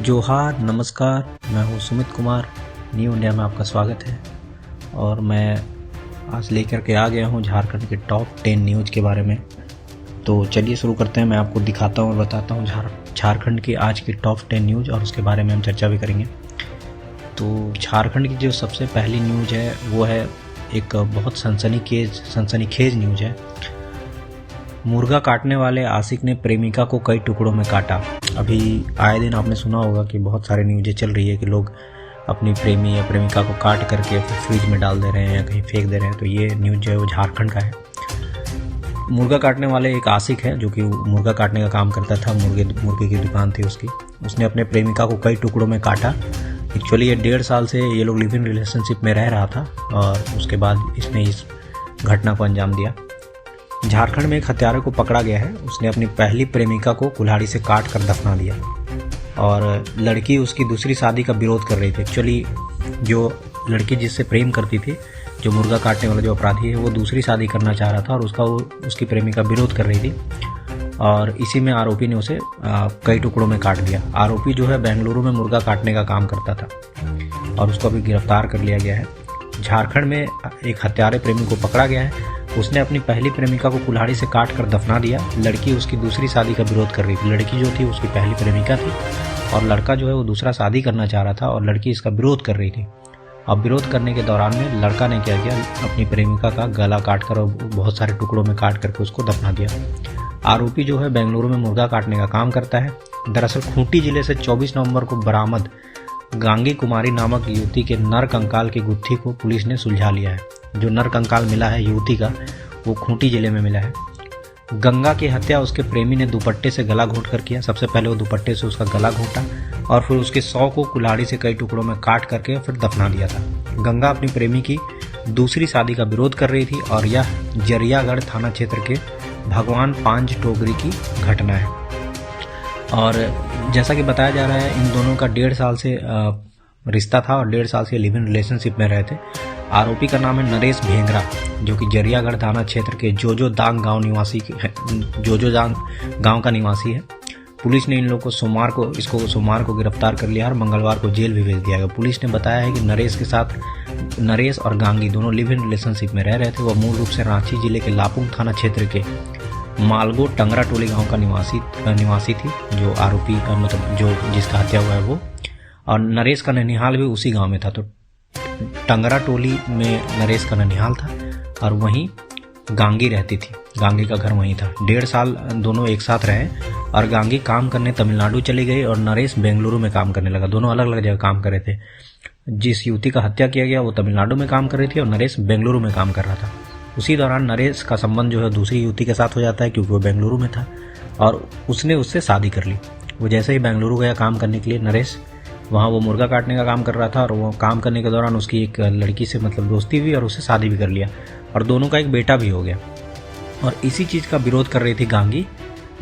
जोहार, नमस्कार। मैं हूँ सुमित कुमार। न्यू इंडिया में आपका स्वागत है। और मैं आज लेकर के आ गया हूँ झारखंड के टॉप 10 न्यूज़ के बारे में। तो चलिए शुरू करते हैं। मैं आपको दिखाता हूँ और बताता हूँ झारखंड की आज की टॉप 10 न्यूज़, और उसके बारे में हम चर्चा भी करेंगे। तो झारखंड की जो सबसे पहली न्यूज़ है वो है एक बहुत सनसनीखेज न्यूज़ है। मुर्गा काटने वाले आशिक ने प्रेमिका को कई टुकड़ों में काटा। अभी आए दिन आपने सुना होगा कि बहुत सारे न्यूज़ें चल रही है कि लोग अपनी प्रेमी या प्रेमिका को काट करके फिर फ्रिज में डाल दे रहे हैं या कहीं फेंक दे रहे हैं। तो ये न्यूज़ जो है वो झारखंड का है। मुर्गा काटने वाले एक आशिक है जो कि मुर्गा काटने का काम करता था। मुर्गे की दुकान थी उसकी। उसने अपने प्रेमिका को कई टुकड़ों में काटा। एक्चुअली ये 1.5 साल से ये लोग लिव इन रिलेशनशिप में रह रहा था और उसके बाद इसने इस घटना को अंजाम दिया। झारखंड में एक हत्यारे को पकड़ा गया है। उसने अपनी पहली प्रेमिका को कुल्हाड़ी से काट कर दफना दिया और लड़की उसकी दूसरी शादी का विरोध कर रही थी। एक्चुअली जो लड़की जिससे प्रेम करती थी, जो मुर्गा काटने वाला जो अपराधी है, वो दूसरी शादी करना चाह रहा था और उसकी प्रेमिका विरोध कर रही थी और इसी में आरोपी ने उसे कई टुकड़ों में काट दिया। आरोपी जो है बेंगलुरु में मुर्गा काटने का काम करता था और उसको अभी गिरफ्तार कर लिया गया है। झारखंड में एक हत्यारे प्रेमी को पकड़ा गया है। उसने अपनी पहली प्रेमिका को कुल्हाड़ी से काट कर दफना दिया। लड़की उसकी दूसरी शादी का विरोध कर रही थी। लड़की जो थी उसकी पहली प्रेमिका थी और लड़का जो है वो दूसरा शादी करना चाह रहा था और लड़की इसका विरोध कर रही थी। अब विरोध करने के दौरान में लड़का ने क्या किया, अपनी प्रेमिका का गला काट कर और बहुत सारे टुकड़ों में काट करके उसको दफना दिया। आरोपी जो है बेंगलुरु में मुर्गा काटने का काम करता है। दरअसल खूंटी जिले से 24 नवंबर को बरामद गांगी कुमारी नामक युवती के नर कंकाल की गुत्थी को पुलिस ने सुलझा लिया है। जो नर कंकाल मिला है युवती का, वो खूंटी जिले में मिला है। गंगा की हत्या उसके प्रेमी ने दुपट्टे से गला घोंट कर किया। सबसे पहले वो दुपट्टे से उसका गला घोंटा और फिर उसके 100 को कुल्हाड़ी से कई टुकड़ों में काट करके फिर दफना दिया था। गंगा अपनी प्रेमी की दूसरी शादी का विरोध कर रही थी और यह जरियागढ़ थाना क्षेत्र के भगवान पांज टोगरी की घटना है। और जैसा कि बताया जा रहा है, इन दोनों का 1.5 साल से रिश्ता था और 1.5 साल से लिव इन रिलेशनशिप में रहे थे। आरोपी का नाम है नरेश भेंगरा, जो कि जरियागढ़ थाना क्षेत्र के जोजोदांग गांव का निवासी है। पुलिस ने इन लोगों को सोमवार को गिरफ्तार कर लिया और मंगलवार को जेल भी भेज दिया गया। पुलिस ने बताया है कि नरेश और गांगी दोनों लिव इन रिलेशनशिप में रह रहे थे। वह मूल रूप से रांची जिले के लापुंग थाना क्षेत्र के मालगो टंगरा टोली गांव का निवासी थी। जो आरोपी जो जिसका हत्या हुआ है वो, और नरेश का ननिहाल भी उसी गांव में था। तो टंगरा टोली में नरेश का ननिहाल था और वहीं गांगी रहती थी। गांगी का घर वहीं था। 1.5 साल दोनों एक साथ रहे और गांगी काम करने तमिलनाडु चली गई और नरेश बेंगलुरु में काम करने लगा। दोनों अलग अलग जगह काम कर रहे थे। जिस युवती का हत्या किया गया वो तमिलनाडु में काम कर रही थी और नरेश बेंगलुरु में काम कर रहा था। उसी दौरान नरेश का संबंध जो है दूसरी युवती के साथ हो जाता है, क्योंकि वो बेंगलुरु में था और उसने उससे शादी कर ली। वो जैसे ही बेंगलुरु गया काम करने के लिए, नरेश वहाँ वो मुर्गा काटने का काम कर रहा था और वो काम करने के दौरान उसकी एक लड़की से दोस्ती हुई और उससे शादी भी कर लिया और दोनों का एक बेटा भी हो गया। और इसी चीज़ का विरोध कर रही थी गांगी।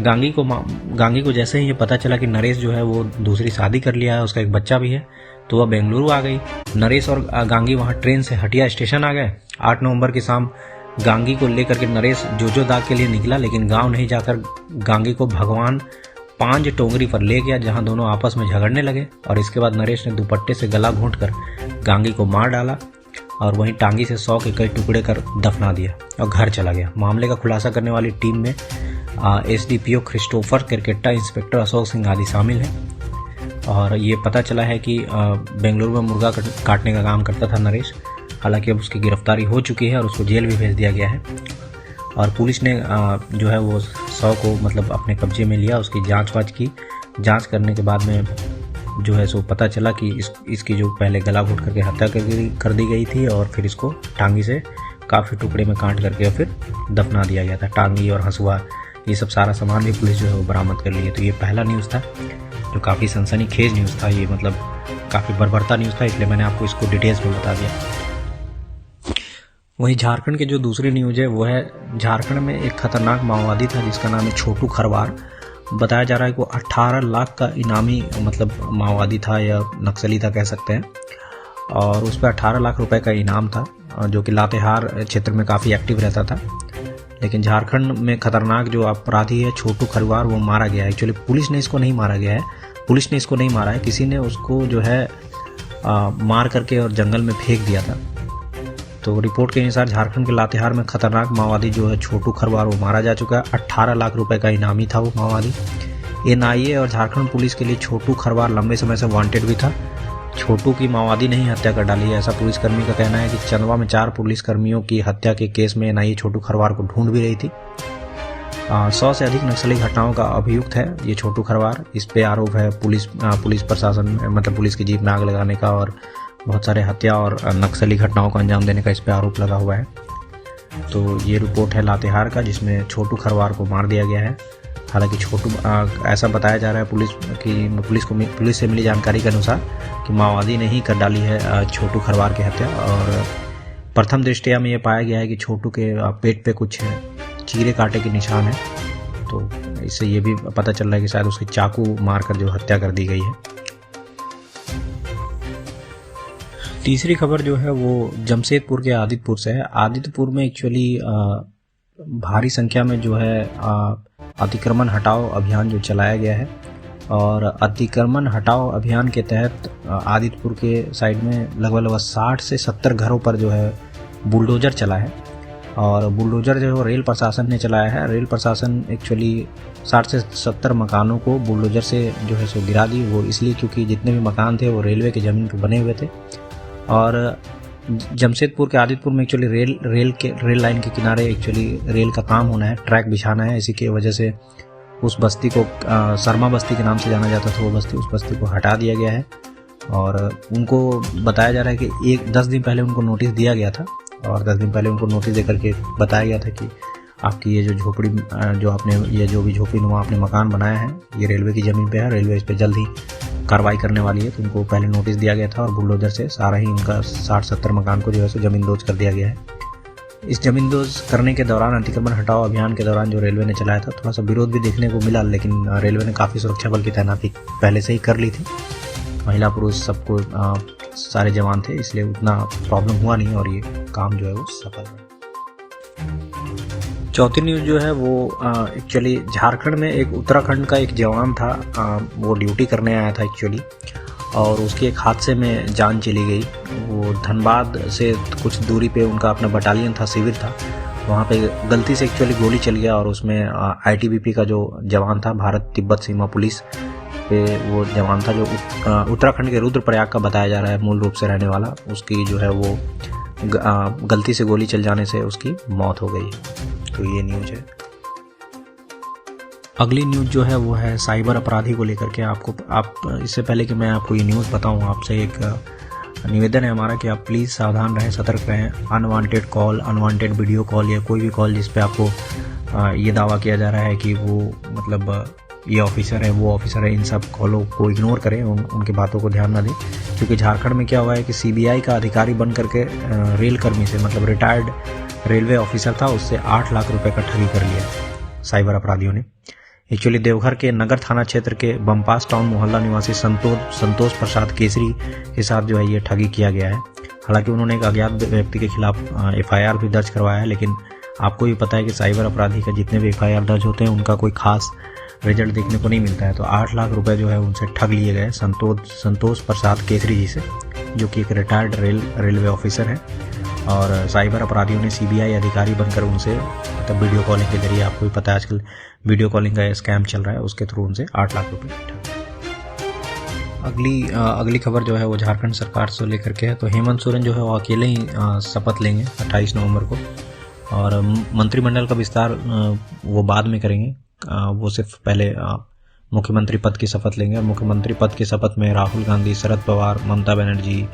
गांगी को जैसे ही ये पता चला कि नरेश जो है वो दूसरी शादी कर लिया है, उसका एक बच्चा भी है, तो वह बेंगलुरु आ गई। नरेश और गांगी वहाँ ट्रेन से हटिया स्टेशन आ गए। 8 नवंबर की शाम गांगी को लेकर के नरेश जोजोदाग के लिए निकला, लेकिन गाँव नहीं जाकर गांगी को भगवान पांज टोंगरी पर ले गया, जहां दोनों आपस में झगड़ने लगे। और इसके बाद नरेश ने दुपट्टे से गला घोंटकर गांगी को मार डाला और वहीं टांगी से 100 के कई टुकड़े कर दफना दिया और घर चला गया। मामले का खुलासा करने वाली टीम में एसडीपीओ क्रिस्टोफर क्रिकेटा, इंस्पेक्टर अशोक सिंह आदि शामिल हैं। और ये पता चला है कि बेंगलुरु में मुर्गा काटने का काम करता था नरेश। हालांकि अब उसकी गिरफ्तारी हो चुकी है और उसको जेल भी भेज दिया गया है। और पुलिस ने जो है वो 100 को अपने कब्जे में लिया। उसकी जांच की। जांच करने के बाद में जो है सो पता चला कि इसकी जो पहले गला घोंट करके हत्या कर दी गई थी और फिर इसको टांगी से काफ़ी टुकड़े में काट करके फिर दफना दिया गया था। टांगी और हंसुआ, ये सब सारा सामान भी पुलिस जो है वो बरामद कर ली है। तो ये पहला न्यूज़ था जो काफ़ी सनसनीखेज न्यूज़ था। ये काफ़ी बर्बरता न्यूज़ था, इसलिए मैंने आपको इसको डिटेल्स में बता दिया। वहीं झारखंड की जो दूसरी न्यूज़ है वो है, झारखंड में एक खतरनाक माओवादी था जिसका नाम है छोटू खरवार। बताया जा रहा है कि वो 18 लाख का इनामी माओवादी था या नक्सली था कह सकते हैं, और उस पर 18 लाख रुपए का इनाम था, जो कि लातेहार क्षेत्र में काफ़ी एक्टिव रहता था। लेकिन झारखंड में खतरनाक जो अपराधी है छोटू खरवार, वो मारा गया है। एक्चुअली पुलिस ने इसको नहीं मारा गया है, पुलिस ने इसको नहीं मारा है, किसी ने उसको जो है मार करके और जंगल में फेंक दिया था। तो रिपोर्ट के अनुसार झारखंड के लातेहार में खतरनाक माओवादी जो है छोटू खरवार वो मारा जा चुका है। 18 लाख रुपए का इनामी था वो माओवादी। एनआईए और झारखंड पुलिस के लिए छोटू खरवार लंबे समय से वांटेड भी था। छोटू की माओवादी ने ही हत्या कर डाली है, ऐसा पुलिसकर्मी का कहना है कि चंदवा में 4 पुलिसकर्मियों की हत्या के केस में एनआईए छोटू खरवार को ढूंढ भी रही थी। 100 से अधिक नक्सली घटनाओं का अभियुक्त है ये छोटू खरवार। इस पे आरोप है पुलिस प्रशासन मतलब पुलिस की जीप में आग लगाने का और बहुत सारे हत्या और नक्सली घटनाओं को अंजाम देने का इस पे आरोप लगा हुआ है। तो ये रिपोर्ट है लातेहार का, जिसमें छोटू खरवार को मार दिया गया है। हालांकि छोटू ऐसा बताया जा रहा है पुलिस से मिली जानकारी के अनुसार कि माओवादी ने ही कर डाली है छोटू खरवार की हत्या। और प्रथम दृष्टया में ये पाया गया है कि छोटू के पेट पे कुछ चीरे कांटे के निशान है। तो इससे ये भी पता चल रहा है कि शायद उसकी चाकू मारकर जो हत्या कर दी गई है। तीसरी खबर जो है वो जमशेदपुर के आदित्यपुर से है। आदित्यपुर में एक्चुअली भारी संख्या में जो है अतिक्रमण हटाओ अभियान जो चलाया गया है, और अतिक्रमण हटाओ अभियान के तहत आदित्यपुर के साइड में लगभग 60 से 70 घरों पर जो है बुलडोजर चला है। और बुलडोजर जो है रेल प्रशासन ने चलाया है। रेल प्रशासन एक्चुअली 60 से 70 मकानों को बुलडोजर से जो है सो गिरा दी। वो इसलिए क्योंकि जितने भी मकान थे वो रेलवे की ज़मीन पर बने हुए थे। और जमशेदपुर के आदित्यपुर में एक्चुअली रेल लाइन के किनारे एक्चुअली रेल का काम होना है, ट्रैक बिछाना है। इसी की वजह से उस बस्ती को शर्मा बस्ती के नाम से जाना जाता था, वो बस्ती उस बस्ती को हटा दिया गया है। और उनको बताया जा रहा है कि 10 दिन पहले उनको नोटिस दिया गया था, और 10 दिन पहले उनको नोटिस देकर के बताया गया था कि आपकी ये जो झोपड़ी जो आपने ये जो भी झोपड़ीनुमा आपने मकान बनाया है ये रेलवे की ज़मीन पे है, रेलवे इस पर जल्द ही कार्रवाई करने वाली है। तो उनको पहले नोटिस दिया गया था और बुलडोजर से सारा ही उनका 60-70 मकान को जो है सो ज़मींदोज कर दिया गया है। इस ज़मींदोज करने के दौरान अतिक्रमण हटाओ अभियान के दौरान जो रेलवे ने चलाया था, थोड़ा सा विरोध भी देखने को मिला, लेकिन रेलवे ने काफ़ी सुरक्षा बल की तैनाती पहले से ही कर ली थी। महिला पुरुष सबको सारे जवान थे, इसलिए उतना प्रॉब्लम हुआ नहीं और ये काम जो है वो सफल रहा। चौथी न्यूज़ जो है वो एक्चुअली झारखंड में एक उत्तराखंड का एक जवान था, वो ड्यूटी करने आया था एक्चुअली, और उसके एक हादसे में जान चली गई। वो धनबाद से कुछ दूरी पे उनका अपना बटालियन था, शिविर था, वहाँ पे गलती से एक्चुअली गोली चल गया और उसमें ITBP का जो जवान था, भारत तिब्बत सीमा पुलिस पे वो जवान था, जो उत्तराखंड के रुद्रप्रयाग का बताया जा रहा है मूल रूप से रहने वाला, उसकी जो है वो गलती से गोली चल जाने से उसकी मौत हो गई। तो ये न्यूज़ है। अगली न्यूज़ जो है वो है साइबर अपराधी को लेकर के। आप इससे पहले कि मैं आपको ये न्यूज़ बताऊं, आपसे एक निवेदन है हमारा कि आप प्लीज़ सावधान रहें, सतर्क रहें। Unwanted call, unwanted video call या कोई भी कॉल जिस पे आपको ये दावा किया जा रहा है कि वो मतलब ये ऑफिसर है वो ऑफिसर है, इन सब कॉलों को इग्नोर करें, उनकी बातों को ध्यान न दें। क्योंकि झारखंड में क्या हुआ है कि CBI का अधिकारी बन करके रेल कर्मी से मतलब रिटायर्ड रेलवे ऑफिसर था, उससे 8 लाख रुपए का ठगी कर लिया साइबर अपराधियों ने। एक्चुअली देवघर के नगर थाना क्षेत्र के बमपास टाउन मोहल्ला निवासी संतोष प्रसाद केसरी के साथ जो है ये ठगी किया गया है। हालांकि उन्होंने एक अज्ञात व्यक्ति के खिलाफ FIR भी दर्ज करवाया है, लेकिन आपको भी पता है कि साइबर अपराधी का जितने भी FIR दर्ज होते हैं उनका कोई खास रिजल्ट देखने को नहीं मिलता है। तो 8 लाख रुपए जो है उनसे ठग लिए गए संतोष प्रसाद केसरी जी से, जो कि एक रिटायर्ड रेलवे ऑफिसर है। और साइबर अपराधियों ने CBI अधिकारी बनकर उनसे मतलब वीडियो कॉलिंग के जरिए, आपको भी पता है आजकल वीडियो कॉलिंग का स्कैम चल रहा है, उसके थ्रू उनसे 8 लाख रुपए ठगे। अगली खबर जो है वो झारखंड सरकार से लेकर के है। तो हेमंत सोरेन जो है वो अकेले ही शपथ लेंगे 28 नवंबर को, और मंत्रिमंडल का विस्तार वो बाद में करेंगे। वो सिर्फ पहले मुख्यमंत्री पद की शपथ लेंगे, और मुख्यमंत्री पद की शपथ में राहुल गांधी, शरद पवार, ममता बनर्जी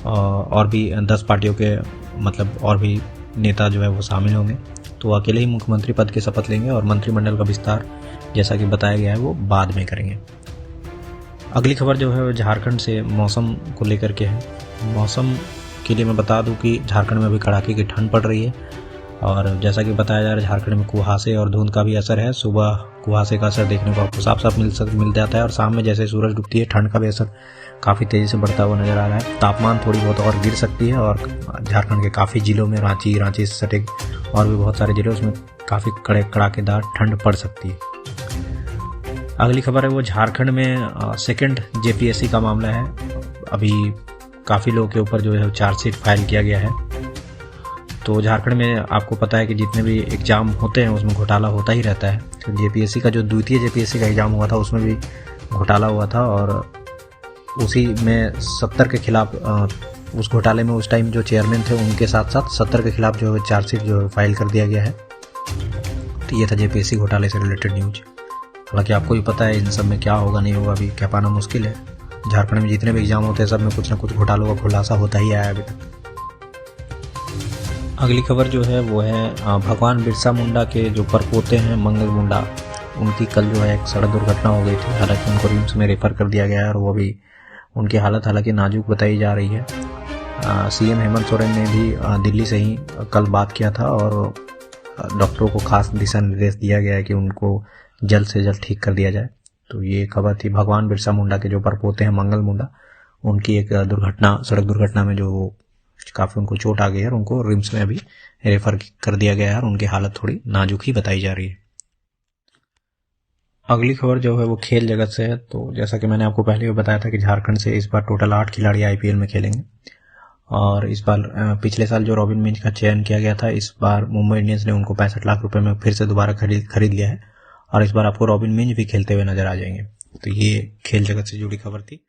और भी 10 पार्टियों के मतलब और भी नेता जो है वो शामिल होंगे। तो अकेले ही मुख्यमंत्री पद की शपथ लेंगे और मंत्रिमंडल का विस्तार जैसा कि बताया गया है वो बाद में करेंगे। अगली खबर जो है वो झारखंड से मौसम को लेकर के है। मौसम के लिए मैं बता दूं कि झारखंड में अभी कड़ाके की ठंड पड़ रही है, और जैसा कि बताया जा रहा है झारखंड में कुहासे और धुंध का भी असर है। सुबह कुहासे का असर देखने को आपको साफ साफ मिल जाता है, और शाम में जैसे सूरज डूबती है ठंड का भी असर काफ़ी तेज़ी से बढ़ता हुआ नजर आ रहा है। तापमान थोड़ी बहुत और गिर सकती है, और झारखंड के काफ़ी जिलों में रांची से सटे और भी बहुत सारे जिले उसमें काफ़ी कड़ाकेदार ठंड पड़ सकती है। अगली खबर है वो झारखंड में सेकंड जेपीएससी का मामला है। अभी काफ़ी लोगों के ऊपर जो है चार्जशीट फाइल किया गया है। तो झारखंड में आपको पता है कि जितने भी एग्ज़ाम होते हैं उसमें घोटाला होता ही रहता है। तो जेपीएससी का जो द्वितीय जेपीएससी का एग्ज़ाम हुआ था उसमें भी घोटाला हुआ था, और उसी में 70 के खिलाफ उस घोटाले में उस टाइम जो चेयरमैन थे उनके साथ साथ 70 के खिलाफ जो है चार्जशीट जो है फाइल कर दिया गया है। तो ये था जेपीएससी घोटाले से रिलेटेड न्यूज। हालांकि आपको भी पता है इन सब में क्या होगा नहीं होगा अभी कह पाना मुश्किल है। झारखंड में जितने भी एग्जाम होते हैं सब में कुछ ना कुछ घोटालों का खुलासा होता ही आया अभी तक। अगली खबर जो है वो है भगवान बिरसा मुंडा के जो परपोते हैं मंगल मुंडा, उनकी कल जो है एक सड़क दुर्घटना हो गई थी। हालांकि उनको रिम्स में रेफर कर दिया गया है और वो भी उनकी हालत हालांकि नाजुक बताई जा रही है। सीएम हेमंत सोरेन ने भी दिल्ली से ही कल बात किया था और डॉक्टरों को खास दिशा निर्देश दिया गया है कि उनको जल्द से जल्द ठीक कर दिया जाए। तो ये खबर थी भगवान बिरसा मुंडा के जो परपोते हैं मंगल मुंडा, उनकी एक सड़क दुर्घटना में जो काफ़ी उनको चोट आ गई है और उनको रिम्स में अभी रेफर कर दिया गया है और उनकी हालत थोड़ी नाजुक ही बताई जा रही है। अगली खबर जो है वो खेल जगत से है। तो जैसा कि मैंने आपको पहले भी बताया था कि झारखंड से इस बार टोटल 8 खिलाड़ी आईपीएल में खेलेंगे, और इस बार पिछले साल जो रॉबिन मिंज का चयन किया गया था, इस बार मुंबई इंडियंस ने उनको 65 लाख रुपए में फिर से दोबारा खरीद लिया है और इस बार आपको रॉबिन मिंज भी खेलते हुए नजर आ जाएंगे। तो ये खेल जगत से जुड़ी खबर थी।